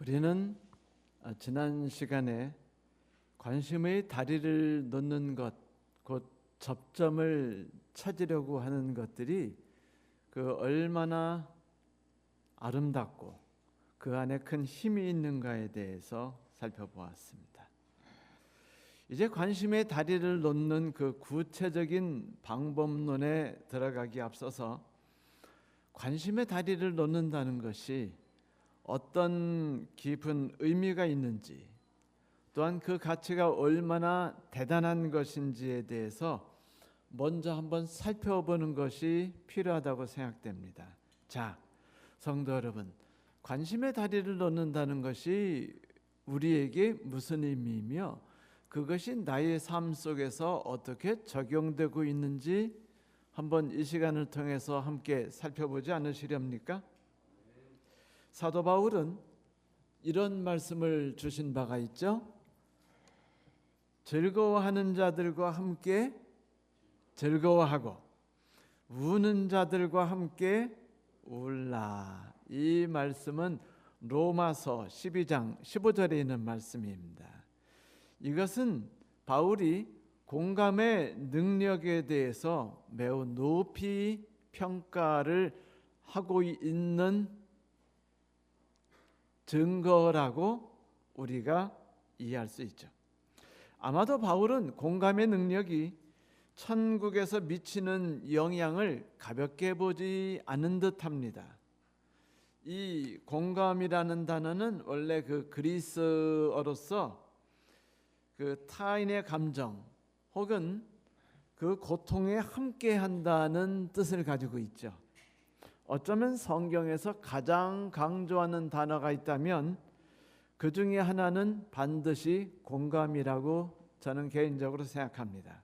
우리는 지난 시간에 관심의 다리를 놓는 것, 곧 접점을 찾으려고 하는 것들이 그 얼마나 아름답고 그 안에 큰 힘이 있는가에 대해서 살펴보았습니다. 이제 관심의 다리를 놓는 그 구체적인 방법론에 들어가기 앞서서 관심의 다리를 놓는다는 것이 어떤 깊은 의미가 있는지, 또한 그 가치가 얼마나 대단한 것인지에 대해서 먼저 한번 살펴보는 것이 필요하다고 생각됩니다. 자, 성도 여러분, 관심의 다리를 놓는다는 것이 우리에게 무슨 의미이며 그것이 나의 삶 속에서 어떻게 적용되고 있는지 한번 이 시간을 통해서 함께 살펴보지 않으시렵니까? 사도 바울은 이런 말씀을 주신 바가 있죠. 즐거워하는 자들과 함께 즐거워하고 우는 자들과 함께 울라. 이 말씀은 로마서 12장 15절에 있는 말씀입니다. 이것은 바울이 공감의 능력에 대해서 매우 높이 평가를 하고 있는 증거라고 우리가 이해할 수 있죠. 아마도 바울은 공감의 능력이 천국에서 미치는 영향을 가볍게 보지 않은 듯합니다. 이 공감이라는 단어는 원래 그 그리스어로서 그 타인의 감정 혹은 그 고통에 함께한다는 뜻을 가지고 있죠. 어쩌면 성경에서 가장 강조하는 단어가 있다면 그 중에 하나는 반드시 공감이라고 저는 개인적으로 생각합니다.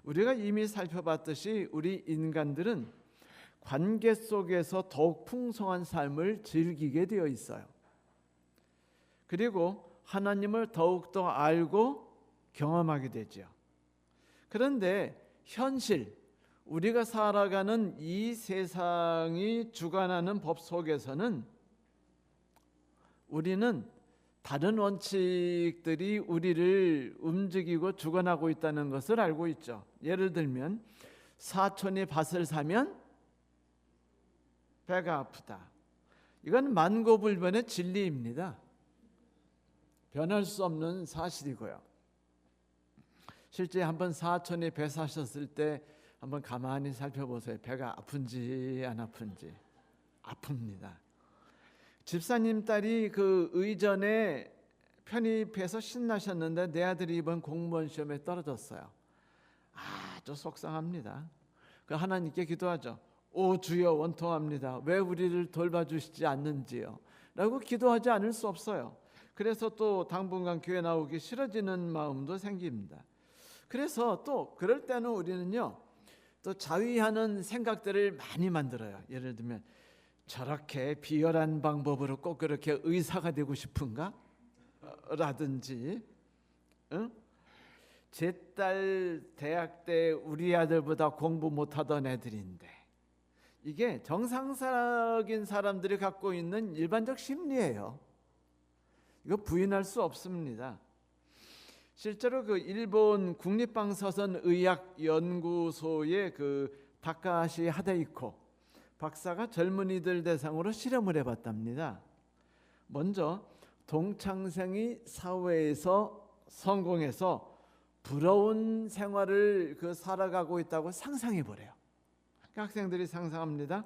우리가 이미 살펴봤듯이 우리 인간들은 관계 속에서 더욱 풍성한 삶을 즐기게 되어 있어요. 그리고 하나님을 더욱더 알고 경험하게 되죠. 그런데 현실, 우리가 살아가는 이 세상이 주관하는 법 속에서는 우리는 다른 원칙들이 우리를 움직이고 주관하고 있다는 것을 알고 있죠. 예를 들면 사촌이 밭을 사면 배가 아프다. 이건 만고불변의 진리입니다. 변할 수 없는 사실이고요. 실제 한번 사촌이 배 사셨을 때 한번 가만히 살펴보세요. 배가 아픈지 안 아픈지. 아픕니다. 집사님 딸이 그 의전에 편입해서 신나셨는데 내 아들이 이번 공무원 시험에 떨어졌어요. 아주 속상합니다. 그 하나님께 기도하죠. 오 주여 원통합니다. 왜 우리를 돌봐주시지 않는지요? 라고 기도하지 않을 수 없어요. 그래서 또 당분간 교회 나오기 싫어지는 마음도 생깁니다. 그래서 또 그럴 때는 우리는요, 또 자위하는 생각들을 많이 만들어요. 예를 들면 저렇게 비열한 방법으로 꼭 그렇게 의사가 되고 싶은가? 라든지 제 딸 대학 때 우리 아들보다 공부 못하던 애들인데, 이게 정상적인 사람들이 갖고 있는 일반적 심리예요. 이거 부인할 수 없습니다. 실제로 그 일본 국립방사선의학연구소의 그 다카시 하데이코 박사가 젊은이들 대상으로 실험을 해봤답니다. 먼저 동창생이 사회에서 성공해서 부러운 생활을 살아가고 있다고 상상해 보래요. 학생들이 상상합니다.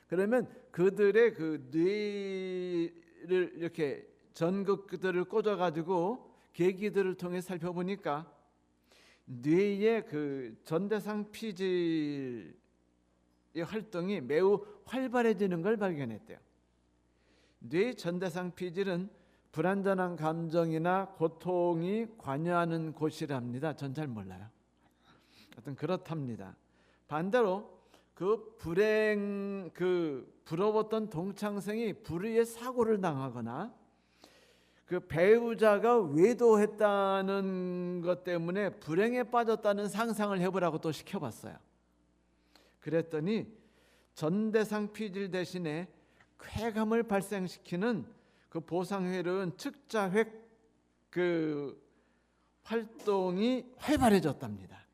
그러면 그들의 그 뇌를 이렇게 전극들을 꽂아가지고 계기들을 통해 살펴보니까 뇌의 그 전대상 피질의 활동이 매우 활발해지는 걸 발견했대요. 뇌 전대상 피질은 불안전한 감정이나 고통이 관여하는 곳이랍니다. 전 잘 몰라요. 하여튼 그렇답니다. 반대로 그 부러웠던 동창생이 불의의 사고를 당하거나 그 배우자가 외도했다는 것 때문에 불행에 빠졌다는 상상을 해보라고 또 시켜봤어요. 그랬더니 전대상 피질 대신에 쾌감을 발생시키는 그 보상회로운 측자획 그 활동이 활발해졌답니다.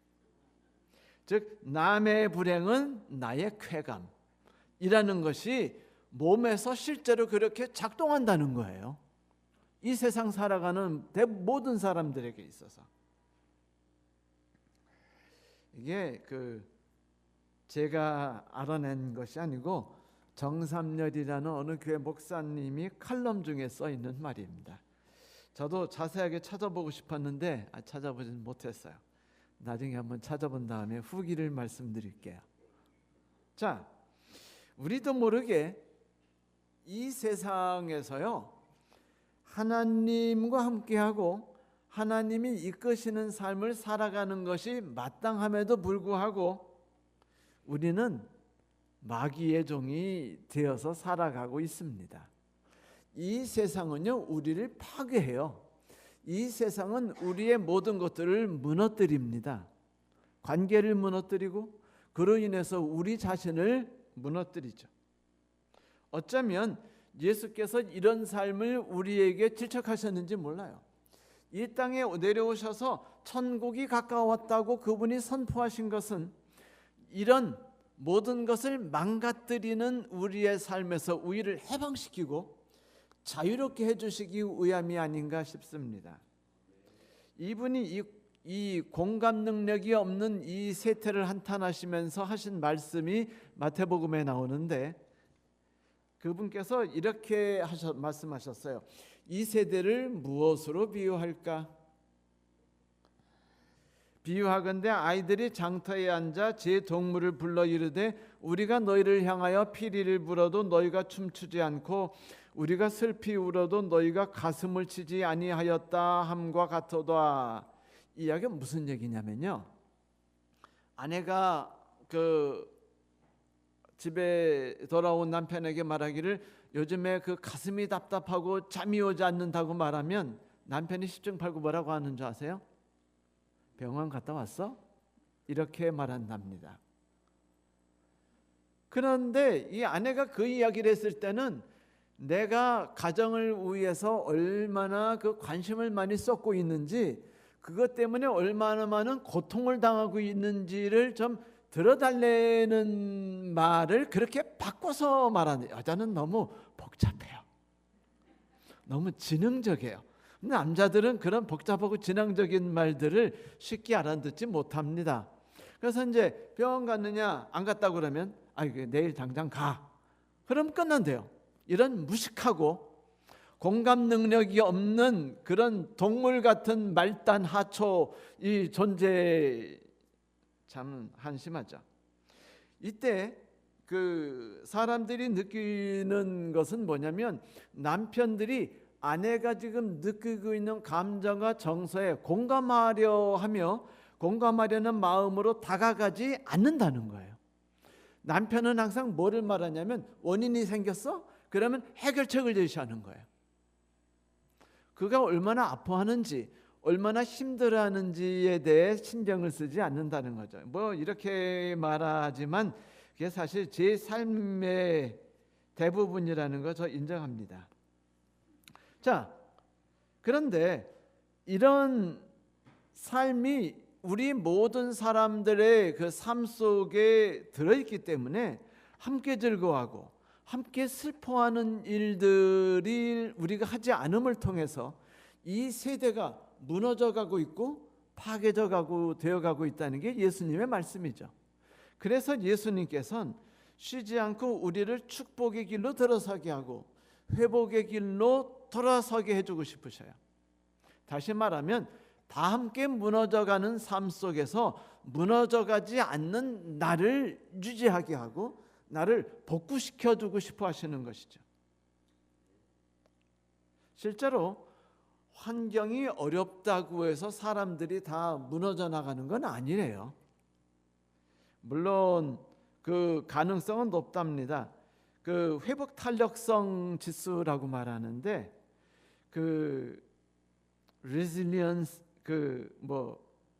즉 남의 불행은 나의 쾌감이라는 것이 몸에서 실제로 그렇게 작동한다는 거예요. 이 세상 살아가는 모든 사람들에게 있어서. 이게 제가 알아낸 것이 아니고 정삼열이라는 어느 교회 목사님이 칼럼 중에 써 있는 말입니다. 저도 자세하게 찾아보고 싶었는데 찾아보지는 못했어요. 나중에 한번 찾아본 다음에 후기를 말씀드릴게요. 자, 우리도 모르게 이 세상에서요, 하나님과 함께하고 하나님이 이끄시는 삶을 살아가는 것이 마땅함에도 불구하고 우리는 마귀의 종이 되어서 살아가고 있습니다. 이 세상은요, 우리를 파괴해요. 이 세상은 우리의 모든 것들을 무너뜨립니다. 관계를 무너뜨리고 그로 인해서 우리 자신을 무너뜨리죠. 어쩌면 예수께서 이런 삶을 우리에게 질책하셨는지 몰라요. 이 땅에 내려오셔서 천국이 가까웠다고 그분이 선포하신 것은 이런 모든 것을 망가뜨리는 우리의 삶에서 우리를 해방시키고 자유롭게 해주시기 위함이 아닌가 싶습니다. 이분이 이 공감 능력이 없는 이 세태를 한탄하시면서 하신 말씀이 마태복음에 나오는데, 그분께서 이렇게 말씀하셨어요. 이 세대를 무엇으로 비유할까? 비유하건대 아이들이 장터에 앉아 제 동물을 불러 이르되 우리가 너희를 향하여 피리를 불어도 너희가 춤추지 않고 우리가 슬피 울어도 너희가 가슴을 치지 아니하였다 함과 같도다. 이 이야기가 무슨 얘기냐면요, 아내가 집에 돌아온 남편에게 말하기를 요즘에 가슴이 답답하고 잠이 오지 않는다고 말하면 남편이 10중 8구 뭐라고 하는 줄 아세요? 병원 갔다 왔어? 이렇게 말한답니다. 그런데 이 아내가 그 이야기를 했을 때는 내가 가정을 위해서 얼마나 관심을 많이 쏟고 있는지, 그것 때문에 얼마나 많은 고통을 당하고 있는지를 좀 들어달라는 말을 그렇게 바꿔서 말하는, 여자는 너무 복잡해요. 너무 지능적이에요. 남자들은 그런 복잡하고 지능적인 말들을 쉽게 알아듣지 못합니다. 그래서 이제 병원 갔느냐 안 갔다고 그러면 내일 당장 가. 그럼 끝난대요. 이런 무식하고 공감 능력이 없는 그런 동물 같은 말단 하초 이 존재 참 한심하죠. 이때 사람들이 느끼는 것은 뭐냐면 남편들이 아내가 지금 느끼고 있는 감정과 정서에 공감하려 하며 공감하려는 마음으로 다가가지 않는다는 거예요. 남편은 항상 뭐를 말하냐면 원인이 생겼어? 그러면 해결책을 제시하는 거예요. 그가 얼마나 아파하는지 얼마나 힘들어하는지에 대해 신경을 쓰지 않는다는 거죠. 이렇게 말하지만 그게 사실 제 삶의 대부분이라는 거 저 인정합니다. 자, 그런데 이런 삶이 우리 모든 사람들의 삶 속에 들어있기 때문에 함께 즐거워하고 함께 슬퍼하는 일들이 우리가 하지 않음을 통해서 이 세대가 무너져 가고 있고 파괴져 가고 되어가고 있다는 게 예수님의 말씀이죠. 그래서 예수님께서는 쉬지 않고 우리를 축복의 길로 들어서게 하고 회복의 길로 돌아서게 해주고 싶으셔요. 다시 말하면 다 함께 무너져가는 삶 속에서 무너져가지 않는 나를 유지하게 하고 나를 복구시켜주고 싶어 하시는 것이죠. 실제로 환경이 어렵다고 해서 사람들이 다 무너져 나가는 건 아니래요. 물론 그 가능성은 높답니다. 회복 탄력성 지수라고 말하는데 resilience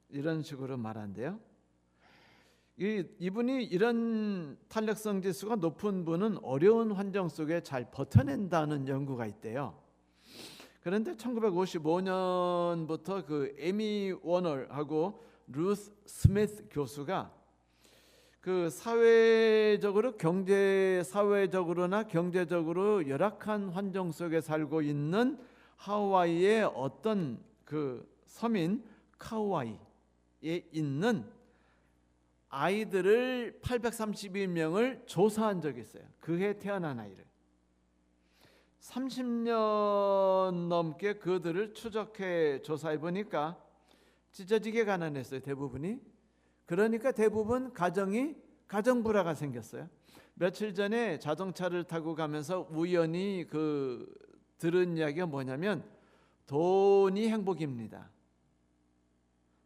이런 식으로 말한대요. 이분이 이런 탄력성 지수가 높은 분은 어려운 환경 속에 잘 버텨낸다는 연구가 있대요. 그런데 1955년부터 그 에미 워널하고 루스 스미스 교수가 그 사회적으로나 경제적으로 열악한 환경 속에 살고 있는 하와이의 어떤 그 서민 카우아이에 있는 아이들을 832명을 조사한 적이 있어요. 그해 태어난 아이를 30년 넘게 그들을 추적해 조사해 보니까 찢어지게 가난했어요. 대부분이. 그러니까 대부분 가정불화가 생겼어요. 며칠 전에 자동차를 타고 가면서 우연히 들은 이야기가 뭐냐면 돈이 행복입니다.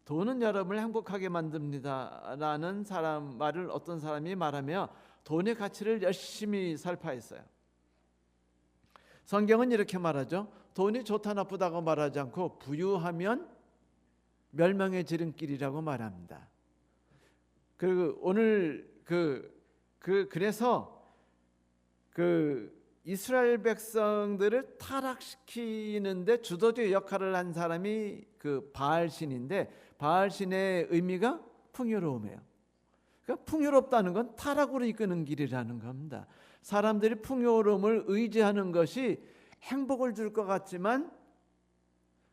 돈은 여러분을 행복하게 만듭니다 라는 말을 어떤 사람이 말하며 돈의 가치를 열심히 설파했어요. 성경은 이렇게 말하죠. 돈이 좋다 나쁘다고 말하지 않고 부유하면 멸망의 지름길이라고 말합니다. 그리고 오늘 그래서 이스라엘 백성들을 타락시키는데 주도적 역할을 한 사람이 바알신인데, 바알신의 의미가 풍요로움이에요. 그러니까 풍요롭다는 건 타락으로 이끄는 길이라는 겁니다. 사람들이 풍요로움을 의지하는 것이 행복을 줄 것 같지만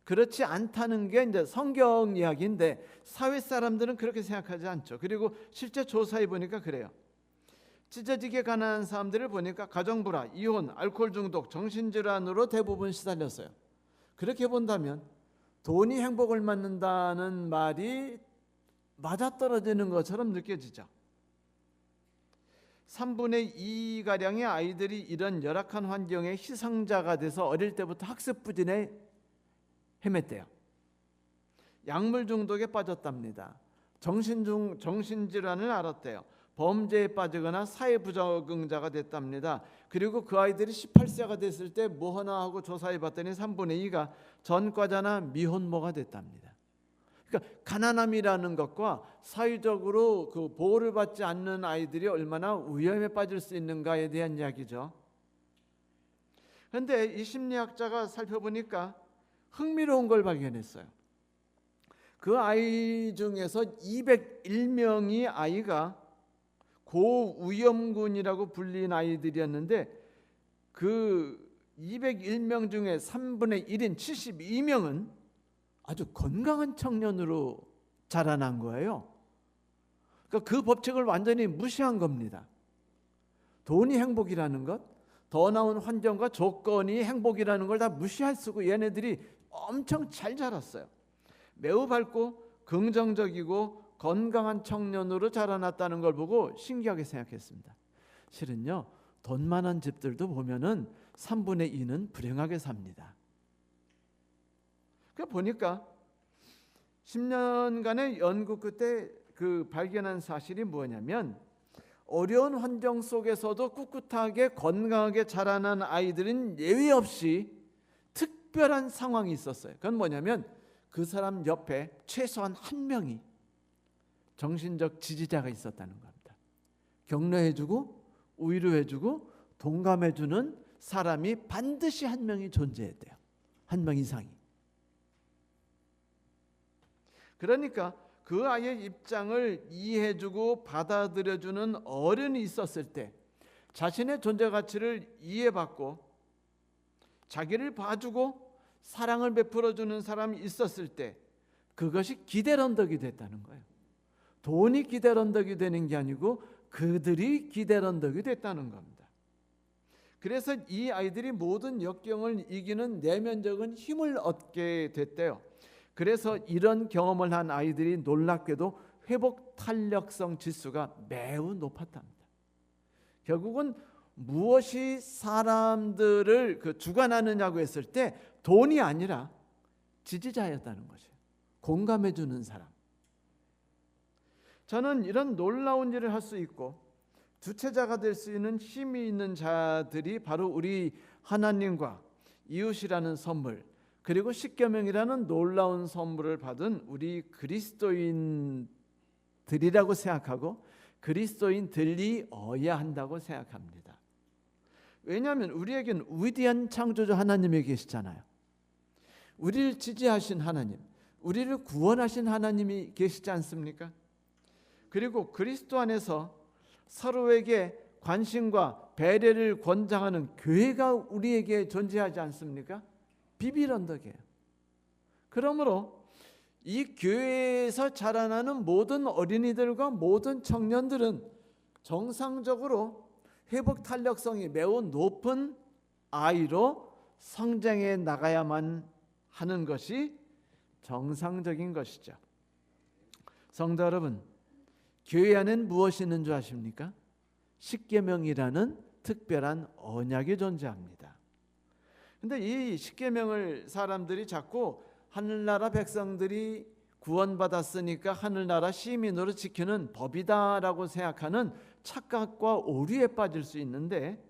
그렇지 않다는 게 이제 성경 이야기인데 사회 사람들은 그렇게 생각하지 않죠. 그리고 실제 조사해 보니까 그래요. 찢어지게 가난한 사람들을 보니까 가정불화, 이혼, 알코올 중독, 정신질환으로 대부분 시달렸어요. 그렇게 본다면 돈이 행복을 만든다는 말이 맞아떨어지는 것처럼 느껴지죠. 3분의 2가량의 아이들이 이런 열악한 환경의 희생자가 돼서 어릴 때부터 학습 부진에 헤맸대요. 약물 중독에 빠졌답니다. 정신질환을 앓았대요. 범죄에 빠지거나 사회 부적응자가 됐답니다. 그리고 그 아이들이 18세가 됐을 때 뭐 하나 하고 조사해 봤더니 3분의 2가 전과자나 미혼모가 됐답니다. 그러니까 가난함이라는 것과 사회적으로 보호를 받지 않는 아이들이 얼마나 위험에 빠질 수 있는가에 대한 이야기죠. 그런데 이 심리학자가 살펴보니까 흥미로운 걸 발견했어요. 그 아이 중에서 201명이 아이가 고위험군이라고 불린 아이들이었는데 그 201명 중에 3분의 1인 72명은 아주 건강한 청년으로 자라난 거예요. 그러니까 그 법칙을 완전히 무시한 겁니다. 돈이 행복이라는 것, 더 나은 환경과 조건이 행복이라는 걸 다 무시할 수고 얘네들이 엄청 잘 자랐어요. 매우 밝고 긍정적이고 건강한 청년으로 자라났다는 걸 보고 신기하게 생각했습니다. 실은요, 돈 많은 집들도 보면은 3분의 2는 불행하게 삽니다. 그 보니까 10년간의 연구 끝에 발견한 사실이 뭐냐면 어려운 환경 속에서도 꿋꿋하게 건강하게 자라난 아이들은 예외 없이 특별한 상황이 있었어요. 그건 뭐냐면 그 사람 옆에 최소한 한 명이 정신적 지지자가 있었다는 겁니다. 격려해주고 위로해주고 동감해주는 사람이 반드시 한 명이 존재해야 돼요. 한 명 이상이. 그러니까 그 아이의 입장을 이해해주고 받아들여주는 어른이 있었을 때, 자신의 존재 가치를 이해받고 자기를 봐주고 사랑을 베풀어주는 사람이 있었을 때, 그것이 기대런덕이 됐다는 거예요. 돈이 기대런덕이 되는 게 아니고 그들이 기대런덕이 됐다는 겁니다. 그래서 이 아이들이 모든 역경을 이기는 내면적인 힘을 얻게 됐대요. 그래서 이런 경험을 한 아이들이 놀랍게도 회복 탄력성 지수가 매우 높았답니다. 결국은 무엇이 사람들을 주관하느냐고 했을 때 돈이 아니라 지지자였다는 것이에요. 공감해 주는 사람. 저는 이런 놀라운 일을 할 수 있고 주체자가 될 수 있는 힘이 있는 자들이 바로 우리 하나님과 이웃이라는 선물, 그리고 십계명이라는 놀라운 선물을 받은 우리 그리스도인들이라고 생각하고 그리스도인들이어야 한다고 생각합니다. 왜냐하면 우리에겐 위대한 창조주 하나님이 계시잖아요. 우리를 지지하신 하나님, 우리를 구원하신 하나님이 계시지 않습니까? 그리고 그리스도 안에서 서로에게 관심과 배려를 권장하는 교회가 우리에게 존재하지 않습니까? 비빌 언덕이에요. 그러므로 이 교회에서 자라나는 모든 어린이들과 모든 청년들은 정상적으로 회복 탄력성이 매우 높은 아이로 성장해 나가야만 하는 것이 정상적인 것이죠. 성도 여러분, 교회 안에는 무엇이 있는 줄 아십니까? 십계명이라는 특별한 언약이 존재합니다. 근데 이 십계명을 사람들이 자꾸 하늘나라 백성들이 구원받았으니까 하늘나라 시민으로 지키는 법이다라고 생각하는 착각과 오류에 빠질 수 있는데,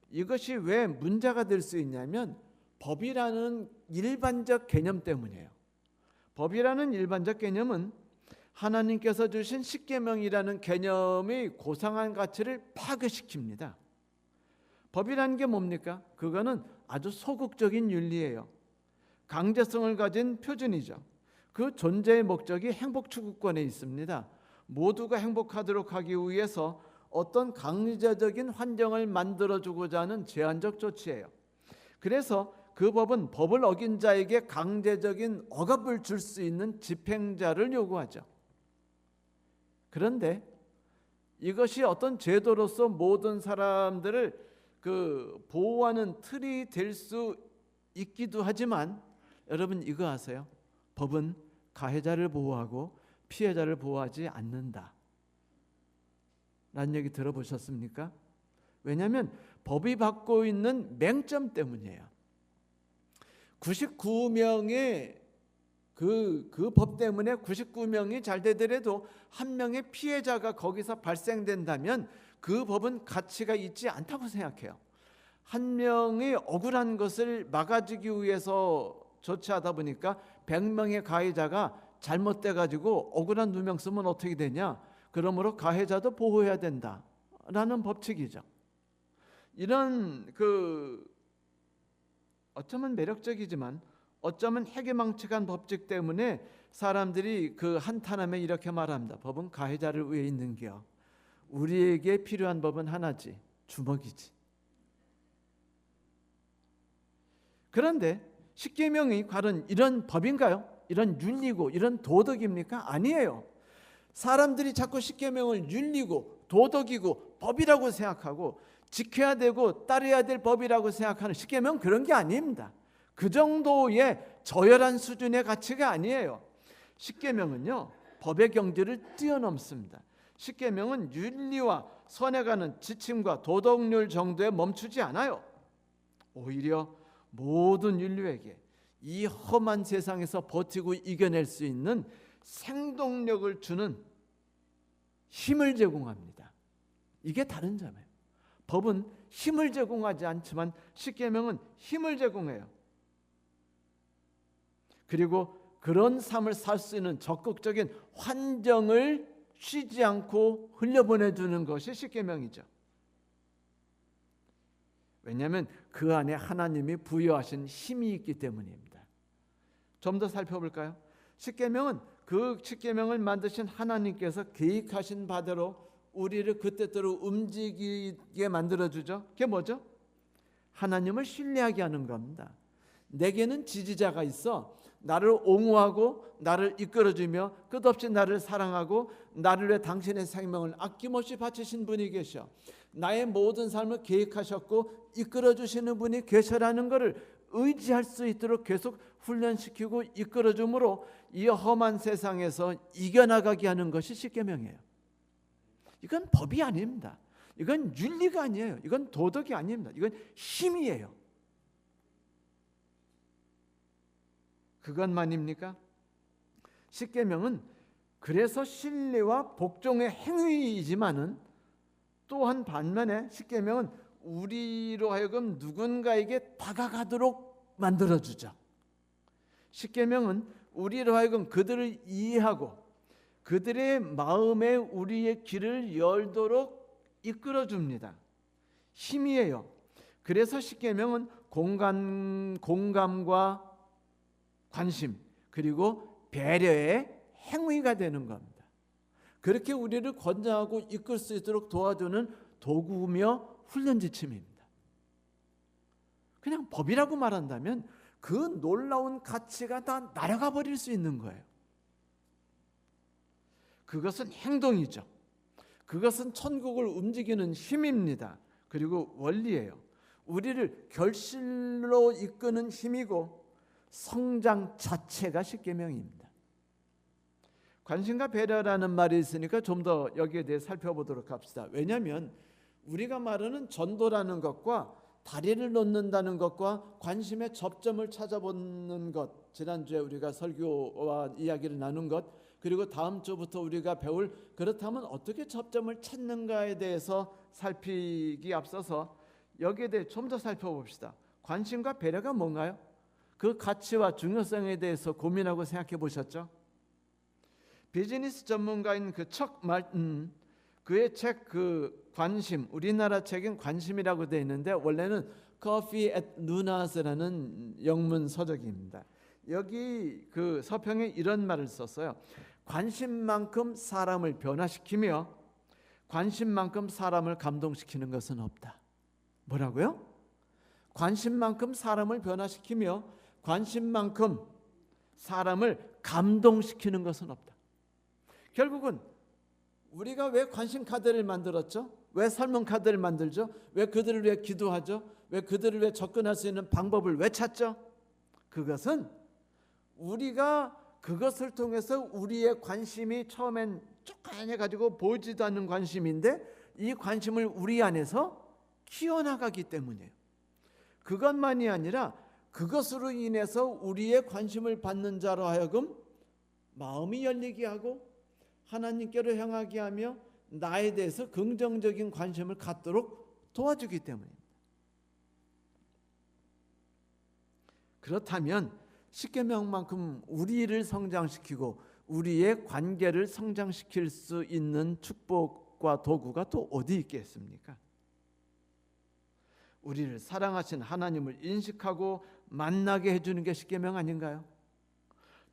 이것이 왜 문제가 될 수 있냐면 법이라는 일반적 개념 때문이에요. 법이라는 일반적 개념은 하나님께서 주신 십계명이라는 개념의 고상한 가치를 파괴시킵니다. 법이라는 게 뭡니까? 그거는 아주 소극적인 윤리예요. 강제성을 가진 표준이죠. 그 존재의 목적이 행복 추구권에 있습니다. 모두가 행복하도록 하기 위해서 어떤 강제적인 환경을 만들어주고자 하는 제한적 조치예요. 그래서 그 법은 법을 어긴 자에게 강제적인 억압을 줄 수 있는 집행자를 요구하죠. 그런데 이것이 어떤 제도로서 모든 사람들을 보호하는 틀이 될 수 있기도 하지만, 여러분 이거 아세요? 법은 가해자를 보호하고 피해자를 보호하지 않는다 라는 얘기 들어보셨습니까? 왜냐하면 법이 받고 있는 맹점 때문이에요. 99명의 그 법 때문에 99명이 잘 되더라도 한 명의 피해자가 거기서 발생된다면 그 법은 가치가 있지 않다고 생각해요. 한 명이 억울한 것을 막아주기 위해서 조치하다 보니까 100명의 가해자가 잘못돼 가지고 억울한 2명 쓰면 어떻게 되냐? 그러므로 가해자도 보호해야 된다라는 법칙이죠. 이런 어쩌면 매력적이지만 어쩌면 해괴망측한 법칙 때문에 사람들이 한탄함에 이렇게 말합니다. 법은 가해자를 위해 있는겨. 우리에게 필요한 법은 하나지, 주먹이지. 그런데 십계명이 과연 이런 법인가요? 이런 윤리고 이런 도덕입니까? 아니에요. 사람들이 자꾸 십계명을 윤리고 도덕이고 법이라고 생각하고 지켜야 되고 따라야 될 법이라고 생각하는 십계명, 그런 게 아닙니다. 그 정도의 저열한 수준의 가치가 아니에요. 십계명은요, 법의 경지를 뛰어넘습니다. 십계명은 윤리와 선에 가는 지침과 도덕률 정도에 멈추지 않아요. 오히려 모든 인류에게 이 험한 세상에서 버티고 이겨낼 수 있는 생동력을 주는 힘을 제공합니다. 이게 다른 점이에요. 법은 힘을 제공하지 않지만 십계명은 힘을 제공해요. 그리고 그런 삶을 살 수 있는 적극적인 환경을 쉬지 않고 흘려보내주는 것이 십계명이죠. 왜냐하면 그 안에 하나님이 부여하신 힘이 있기 때문입니다. 좀 더 살펴볼까요? 십계명은 그 십계명을 만드신 하나님께서 계획하신 바대로 우리를 그 뜻대로 움직이게 만들어주죠. 그게 뭐죠? 하나님을 신뢰하게 하는 겁니다. 내게는 지지자가 있어 나를 옹호하고 나를 이끌어주며 끝없이 나를 사랑하고 나를 위해 당신의 생명을 아낌없이 바치신 분이 계셔. 나의 모든 삶을 계획하셨고 이끌어주시는 분이 계셔라는 것을 의지할 수 있도록 계속 훈련시키고 이끌어줌으로 이 험한 세상에서 이겨나가게 하는 것이 십계명이에요. 이건 법이 아닙니다. 이건 윤리가 아니에요. 이건 도덕이 아닙니다. 이건 힘이에요. 그것만입니까? 십계명은 그래서 신뢰와 복종의 행위이지만은 또한 반면에 십계명은 우리로 하여금 누군가에게 다가가도록 만들어주죠. 십계명은 우리로 하여금 그들을 이해하고 그들의 마음에 우리의 길을 열도록 이끌어줍니다. 힘이에요. 그래서 십계명은 공감과 관심 그리고 배려의 행위가 되는 겁니다. 그렇게 우리를 권장하고 이끌 수 있도록 도와주는 도구며 훈련 지침입니다. 그냥 법이라고 말한다면 그 놀라운 가치가 다 날아가 버릴 수 있는 거예요. 그것은 행동이죠. 그것은 천국을 움직이는 힘입니다. 그리고 원리예요. 우리를 결실로 이끄는 힘이고 성장 자체가 십계명입니다. 관심과 배려라는 말이 있으니까 좀 더 여기에 대해 살펴보도록 합시다. 왜냐하면 우리가 말하는 전도라는 것과 다리를 놓는다는 것과 관심의 접점을 찾아보는 것, 지난주에 우리가 설교와 이야기를 나눈 것, 그리고 다음 주부터 우리가 배울 그렇다면 어떻게 접점을 찾는가에 대해서 살피기 앞서서 여기에 대해 좀 더 살펴봅시다. 관심과 배려가 뭔가요? 그 가치와 중요성에 대해서 고민하고 생각해 보셨죠? 비즈니스 전문가인 그 척 말튼, 그의 책 그 관심, 우리나라 책인 관심이라고 되어 있는데 원래는 Coffee at Lunas라는 영문 서적입니다. 여기 그 서평에 이런 말을 썼어요. 관심만큼 사람을 변화시키며 관심만큼 사람을 감동시키는 것은 없다. 뭐라고요? 관심만큼 사람을 변화시키며 관심만큼 사람을 감동시키는 것은 없다. 결국은 우리가 왜 관심 카드를 만들었죠? 왜 설문 카드를 만들죠? 왜 그들을 위해 기도하죠? 왜 그들을 위해 접근할 수 있는 방법을 왜 찾죠? 그것은 우리가 그것을 통해서 우리의 관심이 처음엔 쪼까매가지고 보이지도 않는 관심인데 이 관심을 우리 안에서 키워나가기 때문이에요. 그것만이 아니라 그것으로 인해서 우리의 관심을 받는 자로 하여금 마음이 열리게 하고 하나님께로 향하게 하며 나에 대해서 긍정적인 관심을 갖도록 도와주기 때문입니다. 그렇다면 십계명만큼 우리를 성장시키고 우리의 관계를 성장시킬 수 있는 축복과 도구가 또 어디 있겠습니까? 우리를 사랑하신 하나님을 인식하고 만나게 해주는 게 십계명 아닌가요?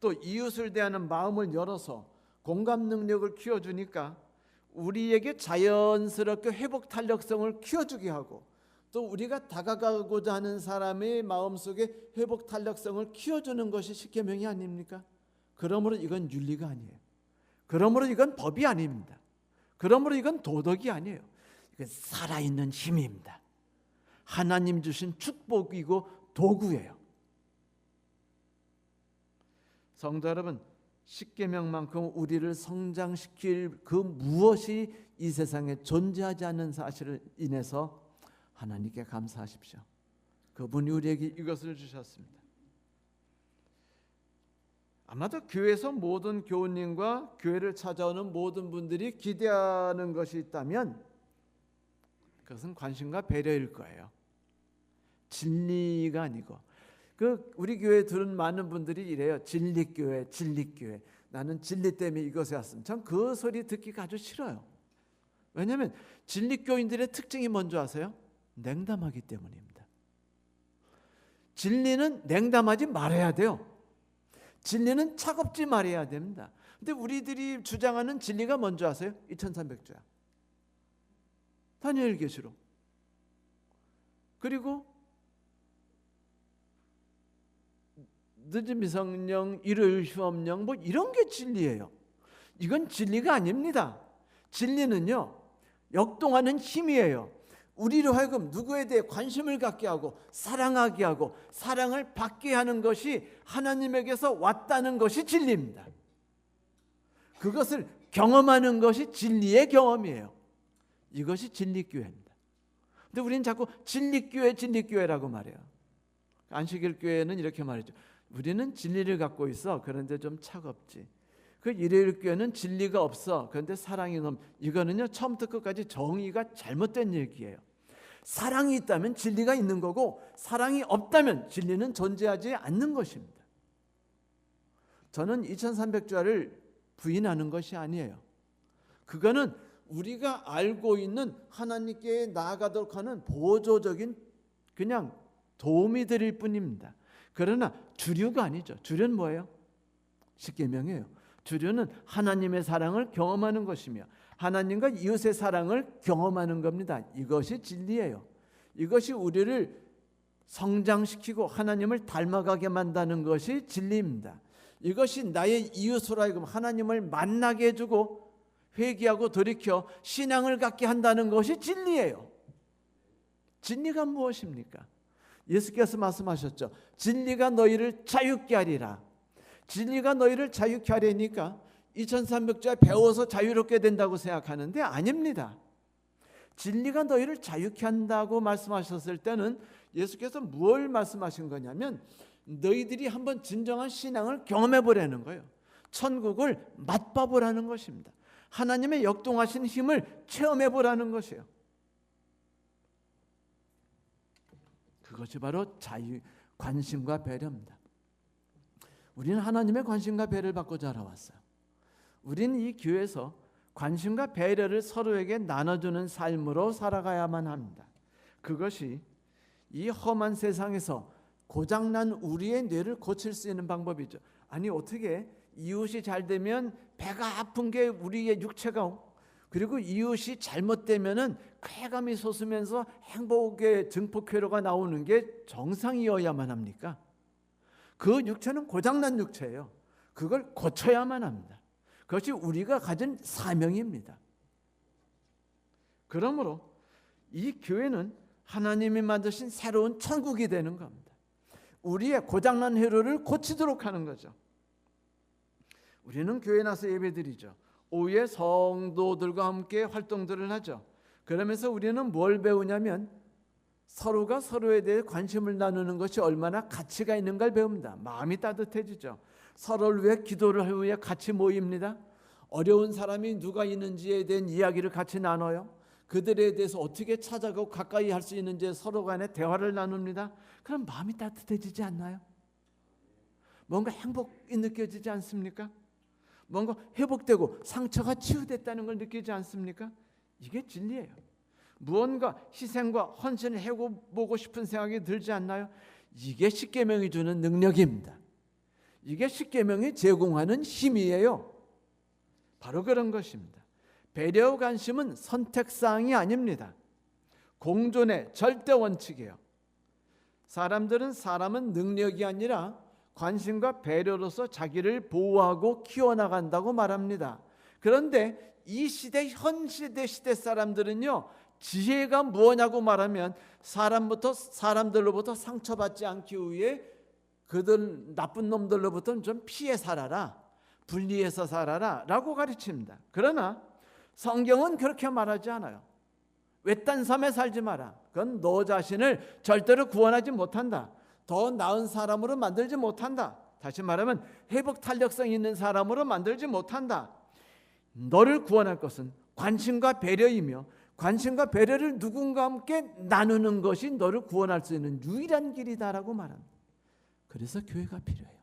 또 이웃을 대하는 마음을 열어서 공감 능력을 키워주니까 우리에게 자연스럽게 회복 탄력성을 키워주게 하고 또 우리가 다가가고자 하는 사람의 마음속에 회복 탄력성을 키워주는 것이 십계명이 아닙니까? 그러므로 이건 윤리가 아니에요. 그러므로 이건 법이 아닙니다. 그러므로 이건 도덕이 아니에요. 이건 살아있는 힘입니다. 하나님 주신 축복이고 도구예요. 성도 여러분, 십계명만큼 우리를 성장시킬 그 무엇이 이 세상에 존재하지 않는 사실을 인해서 하나님께 감사하십시오. 그분이 우리에게 이것을 주셨습니다. 아마도 교회에서 모든 교우님과 교회를 찾아오는 모든 분들이 기대하는 것이 있다면 그것은 관심과 배려일 거예요. 진리가 아니고. 우리 교회에 들은 많은 분들이 이래요. 진리교회, 진리교회. 나는 진리 때문에 이것에 왔습니다. 전 그 소리 듣기가 아주 싫어요. 왜냐하면 진리교인들의 특징이 뭔지 아세요? 냉담하기 때문입니다. 진리는 냉담하지 말아야 돼요. 진리는 차갑지 말아야 됩니다. 근데 우리들이 주장하는 진리가 뭔지 아세요? 2300조야. 다니엘 계시록. 그리고 늦은 미성령, 일요일 휴업령 뭐 이런 게 진리예요. 이건 진리가 아닙니다. 진리는요 역동하는 힘이에요. 우리로 하여금 누구에 대해 관심을 갖게 하고 사랑하게 하고 사랑을 받게 하는 것이 하나님에게서 왔다는 것이 진리입니다. 그것을 경험하는 것이 진리의 경험이에요. 이것이 진리교회입니다. 근데 우리는 자꾸 진리교회, 진리교회라고 말해요. 안식일 교회는 이렇게 말이죠. 우리는 진리를 갖고 있어. 그런데 좀 차갑지. 그 일요일 교회는 진리가 없어. 그런데 사랑이 넘. 이거는요 처음부터 끝까지 정의가 잘못된 얘기예요. 사랑이 있다면 진리가 있는 거고 사랑이 없다면 진리는 존재하지 않는 것입니다. 저는 2300조를 부인하는 것이 아니에요. 그거는 우리가 알고 있는 하나님께 나아가도록 하는 보조적인 그냥 도움이 드릴 뿐입니다. 그러나 주류가 아니죠. 주류는 뭐예요? 십계명이에요. 주류는 하나님의 사랑을 경험하는 것이며 하나님과 이웃의 사랑을 경험하는 겁니다. 이것이 진리예요. 이것이 우리를 성장시키고 하나님을 닮아가게 만드는 것이 진리입니다. 이것이 나의 이웃으로 하여금 하나님을 만나게 해주고 회개하고 돌이켜 신앙을 갖게 한다는 것이 진리예요. 진리가 무엇입니까? 예수께서 말씀하셨죠. 진리가 너희를 자유케 하리라. 진리가 너희를 자유케 하려니까 2300자 배워서 자유롭게 된다고 생각하는데 아닙니다. 진리가 너희를 자유케 한다고 말씀하셨을 때는 예수께서 뭘 말씀하신 거냐면 너희들이 한번 진정한 신앙을 경험해 보라는 거예요. 천국을 맛봐 보라는 것입니다. 하나님의 역동하신 힘을 체험해 보라는 것이에요. 그것이 바로 자유, 관심과 배려입니다. 우리는 하나님의 관심과 배려를 받고 자라왔어요. 우리는 이 교회에서 관심과 배려를 서로에게 나눠주는 삶으로 살아가야만 합니다. 그것이 이 험한 세상에서 고장난 우리의 뇌를 고칠 수 있는 방법이죠. 아니 어떻게 이웃이 잘 되면 배가 아픈 게 우리의 육체가, 그리고 이웃이 잘못되면은 쾌감이 솟으면서 행복의 증폭회로가 나오는 게 정상이어야만 합니까? 그 육체는 고장난 육체예요. 그걸 고쳐야만 합니다. 그것이 우리가 가진 사명입니다. 그러므로 이 교회는 하나님이 만드신 새로운 천국이 되는 겁니다. 우리의 고장난 회로를 고치도록 하는 거죠. 우리는 교회에 나서 예배드리죠. 오후에 성도들과 함께 활동들을 하죠. 그러면서 우리는 뭘 배우냐면 서로가 서로에 대해 관심을 나누는 것이 얼마나 가치가 있는 걸 배웁니다. 마음이 따뜻해지죠. 서로를 위해 기도를 하기 위해 같이 모입니다. 어려운 사람이 누가 있는지에 대한 이야기를 같이 나눠요. 그들에 대해서 어떻게 찾아가고 가까이 할 수 있는지 서로 간에 대화를 나눕니다. 그럼 마음이 따뜻해지지 않나요? 뭔가 행복이 느껴지지 않습니까? 뭔가 회복되고 상처가 치유됐다는 걸 느끼지 않습니까? 이게 진리예요. 무언가 희생과 헌신을 해보고 싶은 생각이 들지 않나요? 이게 십계명이 주는 능력입니다. 이게 십계명이 제공하는 힘이에요. 바로 그런 것입니다. 배려 관심은 선택사항이 아닙니다. 공존의 절대 원칙이에요. 사람은 능력이 아니라 관심과 배려로서 자기를 보호하고 키워나간다고 말합니다. 그런데 이 시대, 현 시대 사람들은요, 지혜가 무엇냐고 말하면 사람들로부터 상처받지 않기 위해 그들 나쁜 놈들로부터는 좀 피해 살아라, 분리해서 살아라 라고 가르칩니다. 그러나 성경은 그렇게 말하지 않아요. 외딴 섬에 살지 마라. 그건 너 자신을 절대로 구원하지 못한다. 더 나은 사람으로 만들지 못한다. 다시 말하면 회복 탄력성 있는 사람으로 만들지 못한다. 너를 구원할 것은 관심과 배려이며 관심과 배려를 누군가와 함께 나누는 것이 너를 구원할 수 있는 유일한 길이다라고 말합니다. 그래서 교회가 필요해요.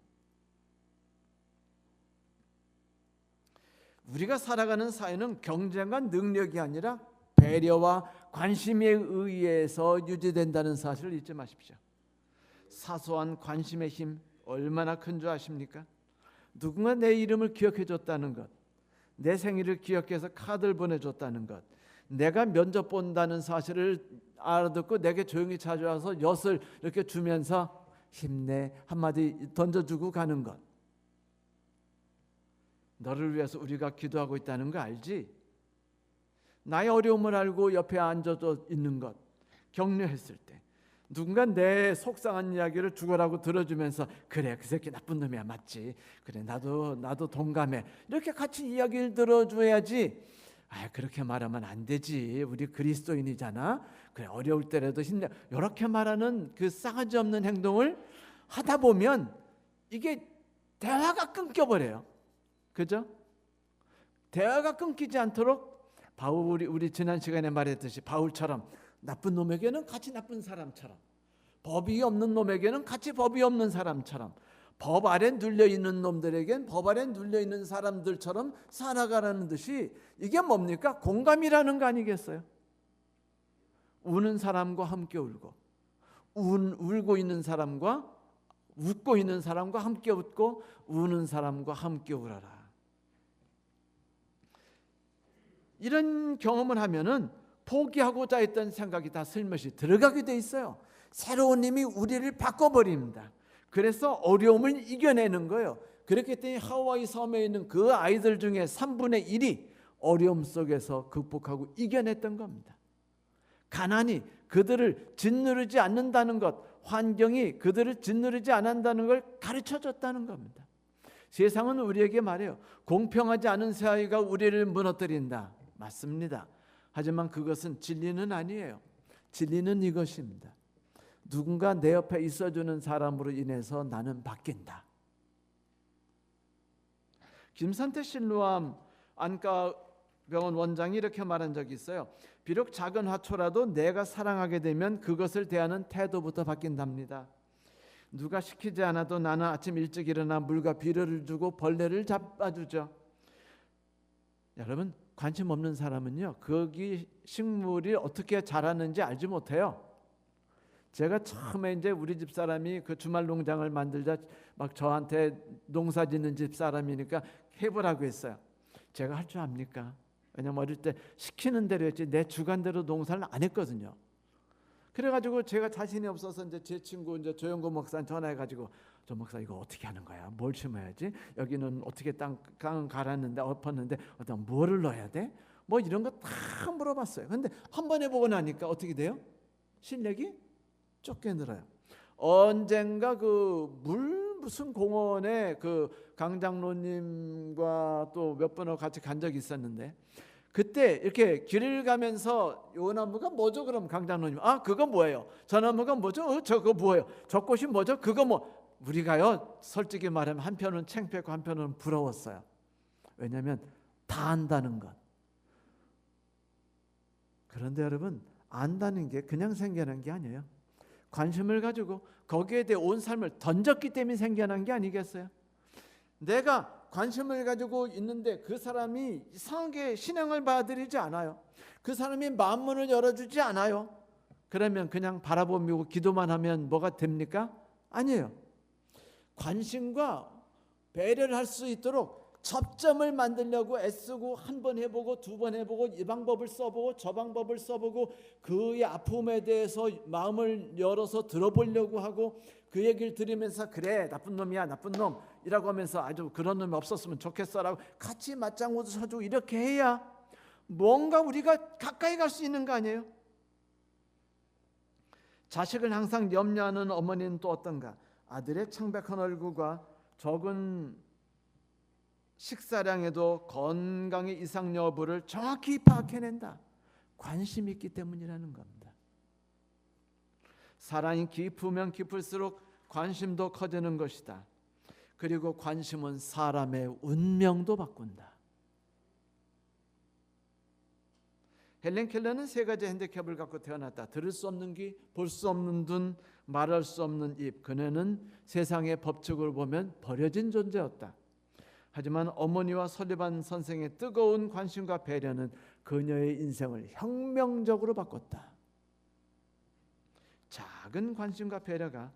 우리가 살아가는 사회는 경쟁과 능력이 아니라 배려와 관심에 의해서 유지된다는 사실을 잊지 마십시오. 사소한 관심의 힘 얼마나 큰 줄 아십니까? 누군가 내 이름을 기억해 줬다는 것, 내 생일을 기억해서 카드를 보내줬다는 것, 내가 면접 본다는 사실을 알아듣고 내게 조용히 찾아와서 엿을 이렇게 주면서 힘내 한마디 던져주고 가는 것, 너를 위해서 우리가 기도하고 있다는 거 알지? 나의 어려움을 알고 옆에 앉아져 있는 것, 격려했을 때 누군가 내 속상한 이야기를 죽어라고 들어주면서 그래 그 새끼 나쁜 놈이야 맞지? 그래 나도 동감해. 이렇게 같이 이야기를 들어줘야지. 그렇게 말하면 안 되지. 우리 그리스도인이잖아. 그래 어려울 때라도 힘내. 이렇게 말하는 그 싸가지 없는 행동을 하다 보면 이게 대화가 끊겨버려요. 그죠? 대화가 끊기지 않도록 우리 지난 시간에 말했듯이 바울처럼 나쁜 놈에게는 같이 나쁜 사람처럼, 법이 없는 놈에게는 같이 법이 없는 사람처럼, 법 아래 눌려있는 놈들에겐 법 아래 눌려있는 사람들처럼 살아가라는 듯이 이게 뭡니까? 공감이라는 거 아니겠어요? 우는 사람과 함께 울고 울고 있는 사람과 웃고 있는 사람과 함께 웃고 우는 사람과 함께 울어라. 이런 경험을 하면은 포기하고자 했던 생각이 다 슬며시 들어가게 돼 있어요. 새로운 힘이 우리를 바꿔버립니다. 그래서 어려움을 이겨내는 거예요. 그렇기 때문에 하와이 섬에 있는 그 아이들 중에 3분의 1이 어려움 속에서 극복하고 이겨냈던 겁니다. 가난이 그들을 짓누르지 않는다는 것, 환경이 그들을 짓누르지 않는다는 걸 가르쳐줬다는 겁니다. 세상은 우리에게 말해요. 공평하지 않은 사회가 우리를 무너뜨린다. 맞습니다. 하지만 그것은 진리는 아니에요. 진리는 이것입니다. 누군가 내 옆에 있어주는 사람으로 인해서 나는 바뀐다. 김선태 실로암 안과병원 원장이 이렇게 말한 적이 있어요. 비록 작은 화초라도 내가 사랑하게 되면 그것을 대하는 태도부터 바뀐답니다. 누가 시키지 않아도 나는 아침 일찍 일어나 물과 비료를 주고 벌레를 잡아주죠. 여러분, 관심 없는 사람은요, 거기 식물이 어떻게 자라는지 알지 못해요. 제가 처음에 이제 우리 집 사람이 그 주말 농장을 만들자 막 저한테 농사 짓는 집 사람이니까 해보라고 했어요. 제가 할 줄 압니까? 왜냐면 어릴 때 시키는 대로 했지 내 주관대로 농사를 안 했거든요. 그래가지고 제가 자신이 없어서 이제 제 친구 이제 조영구 목사한테 전화해가지고 조 목사 이거 어떻게 하는 거야? 뭘 심어야지? 여기는 어떻게 땅 갈았는데 엎었는데 어떤 뭐를 넣어야 돼? 뭐 이런 거 다 물어봤어요. 근데 한 번 해보고 나니까 어떻게 돼요? 실력이 쫓겨 늘어요. 언젠가 그 무슨 공원에 그 강장로님과 또 몇 분하고 같이 간 적이 있었는데 그때 이렇게 길을 가면서 요 나무가 뭐죠? 그럼 강장로님 그거 뭐예요? 저 나무가 뭐죠? 저거 뭐예요? 저 꽃이 뭐죠? 그거 뭐 우리가요 솔직히 말하면 한편은 창피했고 한편은 부러웠어요. 왜냐하면 다 안다는 것. 그런데 여러분 안다는 게 그냥 생겨난 게 아니에요. 관심을 가지고 거기에 대해 온 삶을 던졌기 때문에 생겨난 게 아니겠어요? 내가 관심을 가지고 있는데 그 사람이 이상하게 신앙을 받아들이지 않아요. 그 사람이 마음문을 열어주지 않아요. 그러면 그냥 바라보며 기도만 하면 뭐가 됩니까? 아니에요. 관심과 배려를 할 수 있도록 접점을 만들려고 애쓰고 한 번 해보고 두 번 해보고 이 방법을 써보고 저 방법을 써보고 그의 아픔에 대해서 마음을 열어서 들어보려고 하고 그 얘기를 들으면서 그래 나쁜 놈이야 나쁜 놈이라고 하면서 아주 그런 놈이 없었으면 좋겠어라고 같이 맞장구도 쳐주고 이렇게 해야 뭔가 우리가 가까이 갈 수 있는 거 아니에요? 자식을 항상 염려하는 어머니는 또 어떤가? 아들의 창백한 얼굴과 적은 식사량에도 건강의 이상 여부를 정확히 파악해낸다. 관심이 있기 때문이라는 겁니다. 사랑이 깊으면 깊을수록 관심도 커지는 것이다. 그리고 관심은 사람의 운명도 바꾼다. 헬렌 켈러는 세 가지 핸디캡을 갖고 태어났다. 들을 수 없는 귀, 볼 수 없는 눈, 말할 수 없는 입. 그녀는 세상의 법칙을 보면 버려진 존재였다. 하지만 어머니와 설리반 선생의 뜨거운 관심과 배려는 그녀의 인생을 혁명적으로 바꿨다. 작은 관심과 배려가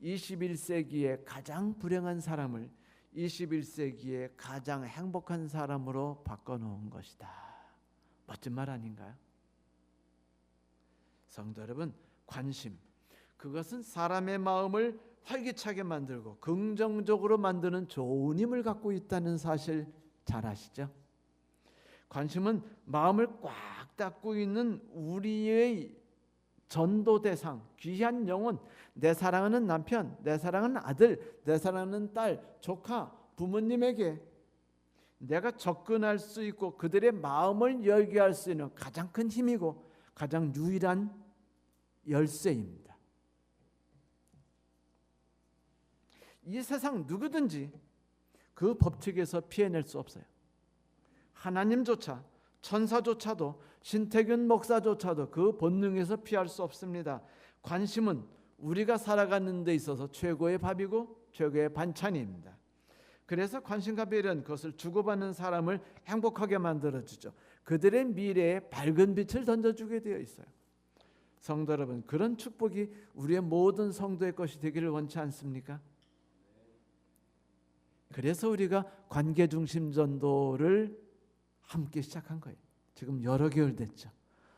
21세기의 가장 불행한 사람을 21세기의 가장 행복한 사람으로 바꿔놓은 것이다. 멋진 말 아닌가요? 성도 여러분, 관심, 그것은 사람의 마음을 활기차게 만들고 긍정적으로 만드는 좋은 힘을 갖고 있다는 사실 잘 아시죠? 관심은 마음을 꽉 닫고 있는 우리의 전도 대상, 귀한 영혼, 내 사랑하는 남편, 내 사랑하는 아들, 내 사랑하는 딸, 조카, 부모님에게 내가 접근할 수 있고 그들의 마음을 열게 할 수 있는 가장 큰 힘이고 가장 유일한 열쇠입니다. 이 세상 누구든지 그 법칙에서 피해낼 수 없어요. 하나님조차 천사조차도 신태균 목사조차도 그 본능에서 피할 수 없습니다. 관심은 우리가 살아가는 데 있어서 최고의 밥이고 최고의 반찬입니다. 그래서 관심과 배려는 그것을 주고받는 사람을 행복하게 만들어주죠. 그들의 미래에 밝은 빛을 던져주게 되어 있어요. 성도 여러분, 그런 축복이 우리의 모든 성도의 것이 되기를 원치 않습니까? 그래서 우리가 관계중심 전도를 함께 시작한 거예요. 지금 여러 개월 됐죠.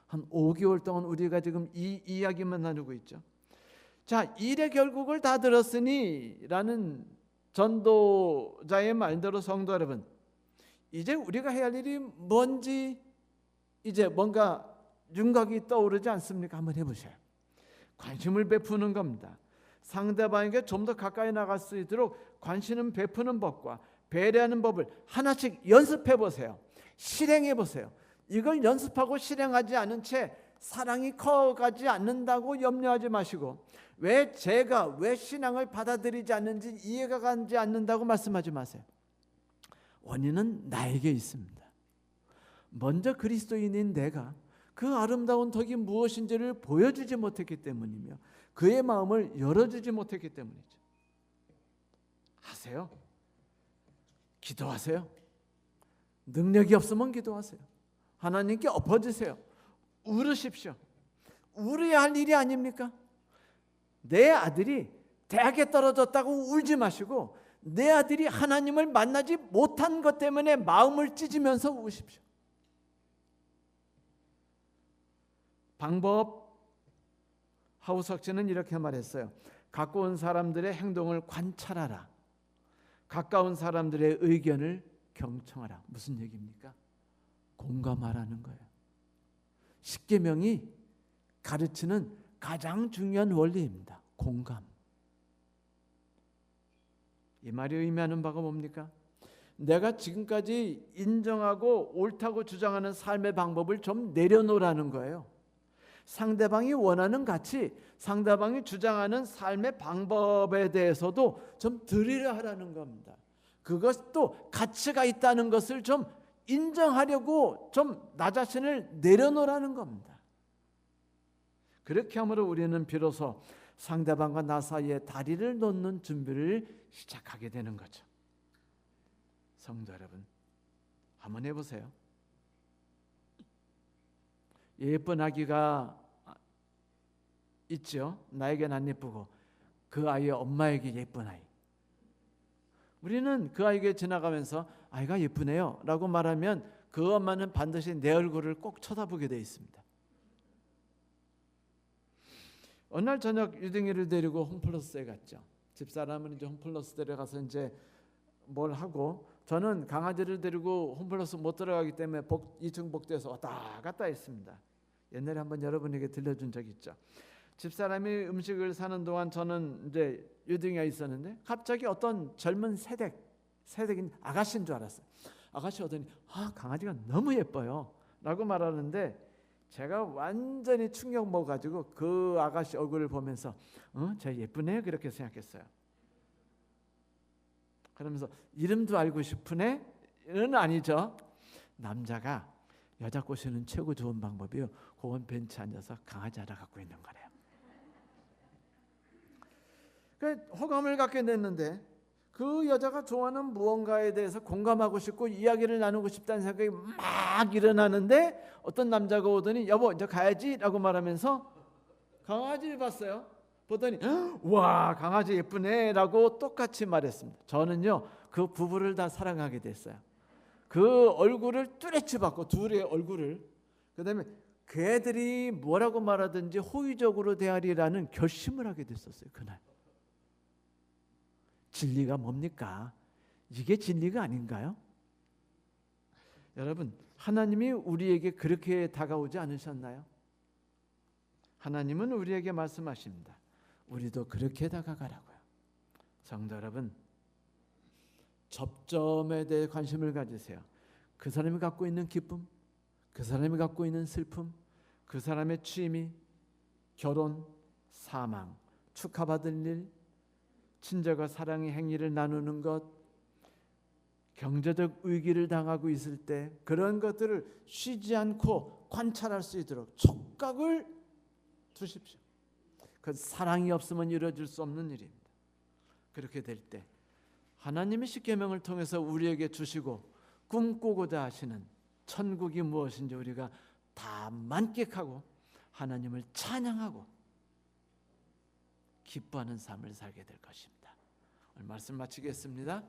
한 5개월 동안 우리가 지금 이 이야기만 나누고 있죠. 자, 일의 결국을 다 들었으니 라는 전도자의 말대로 성도 여러분, 이제 우리가 해야 할 일이 뭔지 이제 뭔가 윤곽이 떠오르지 않습니까? 한번 해보세요. 관심을 베푸는 겁니다. 상대방에게 좀 더 가까이 나갈 수 있도록 관심을 베푸는 법과 배려하는 법을 하나씩 연습해 보세요. 실행해 보세요. 이걸 연습하고 실행하지 않은 채 사랑이 커가지 않는다고 염려하지 마시고, 왜 제가 왜 신앙을 받아들이지 않는지 이해가 가지 않는다고 말씀하지 마세요. 원인은 나에게 있습니다. 먼저 그리스도인인 내가 그 아름다운 덕이 무엇인지를 보여주지 못했기 때문이며 그의 마음을 열어주지 못했기 때문이죠. 하세요. 기도하세요. 능력이 없으면 기도하세요. 하나님께 엎어지세요. 울으십시오. 울어야 할 일이 아닙니까? 내 아들이 대학에 떨어졌다고 울지 마시고 내 아들이 하나님을 만나지 못한 것 때문에 마음을 찢으면서 우십시오. 방법, 하우석진은 이렇게 말했어요. 가까운 사람들의 행동을 관찰하라. 가까운 사람들의 의견을 경청하라. 무슨 얘기입니까? 공감하라는 거예요. 십계명이 가르치는 가장 중요한 원리입니다. 공감. 이 말이 의미하는 바가 뭡니까? 내가 지금까지 인정하고 옳다고 주장하는 삶의 방법을 좀 내려놓으라는 거예요. 상대방이 원하는 가치, 상대방이 주장하는 삶의 방법에 대해서도 좀 들으려 하라는 겁니다. 그것도 가치가 있다는 것을 좀 인정하려고 좀 나 자신을 내려놓으라는 겁니다. 그렇게 함으로 우리는 비로소 상대방과 나 사이에 다리를 놓는 준비를 시작하게 되는 거죠. 성도 여러분, 한번 해보세요. 예쁜 아기가 있죠. 나에겐 안 예쁘고 그 아이의 엄마에게 예쁜 아이. 우리는 그 아이에게 지나가면서 아이가 예쁘네요 라고 말하면 그 엄마는 반드시 내 얼굴을 꼭 쳐다보게 되어 있습니다. 어느 날 저녁 유등이를 데리고 홈플러스에 갔죠. 집사람은 이제 홈플러스 데려가서 이제 뭘 하고, 저는 강아지를 데리고 홈플러스 못 들어가기 때문에 2층 복도에서 왔다 갔다 했습니다. 옛날에 한번 여러분에게 들려준 적 있죠. 집사람이 음식을 사는 동안 저는 이제 유등이가 있었는데 갑자기 어떤 젊은 새댁인 아가씨인 줄 알았어요. 아가씨 오더니 강아지가 너무 예뻐요 라고 말하는데 제가 완전히 충격 먹어가지고 그 아가씨 얼굴을 보면서 쟤 예쁘네 그렇게 생각했어요. 그러면서 이름도 알고 싶으네는 아니죠. 남자가 여자 꼬시는 최고 좋은 방법이요, 그건 벤치에 앉아서 강아지 하나 갖고 있는 거래요. 그 호감을 갖게 됐는데 그 여자가 좋아하는 무언가에 대해서 공감하고 싶고 이야기를 나누고 싶다는 생각이 막 일어나는데 어떤 남자가 오더니 여보 이제 가야지 라고 말하면서 강아지를 봤어요. 보더니 와 강아지 예쁘네 라고 똑같이 말했습니다. 저는요 그 부부를 다 사랑하게 됐어요. 그 얼굴을 뚜렷이 봤고 둘의 얼굴을, 그 다음에 걔들이 뭐라고 말하든지 호의적으로 대하리라는 결심을 하게 됐었어요. 그날. 진리가 뭡니까? 이게 진리가 아닌가요? 여러분, 하나님이 우리에게 그렇게 다가오지 않으셨나요? 하나님은 우리에게 말씀하십니다. 우리도 그렇게 다가가라고요. 성도 여러분, 접점에 대해 관심을 가지세요. 그 사람이 갖고 있는 기쁨, 그 사람이 갖고 있는 슬픔, 그 사람의 취미, 결혼, 사망, 축하받을 일, 친절과 사랑의 행위를 나누는 것, 경제적 위기를 당하고 있을 때 그런 것들을 쉬지 않고 관찰할 수 있도록 촉각을 두십시오. 그 사랑이 없으면 이루어질 수 없는 일입니다. 그렇게 될 때 하나님의 십계명을 통해서 우리에게 주시고 꿈꾸고자 하시는 천국이 무엇인지 우리가 다 만끽하고 하나님을 찬양하고 기뻐하는 삶을 살게 될 것입니다. 오늘 말씀 마치겠습니다.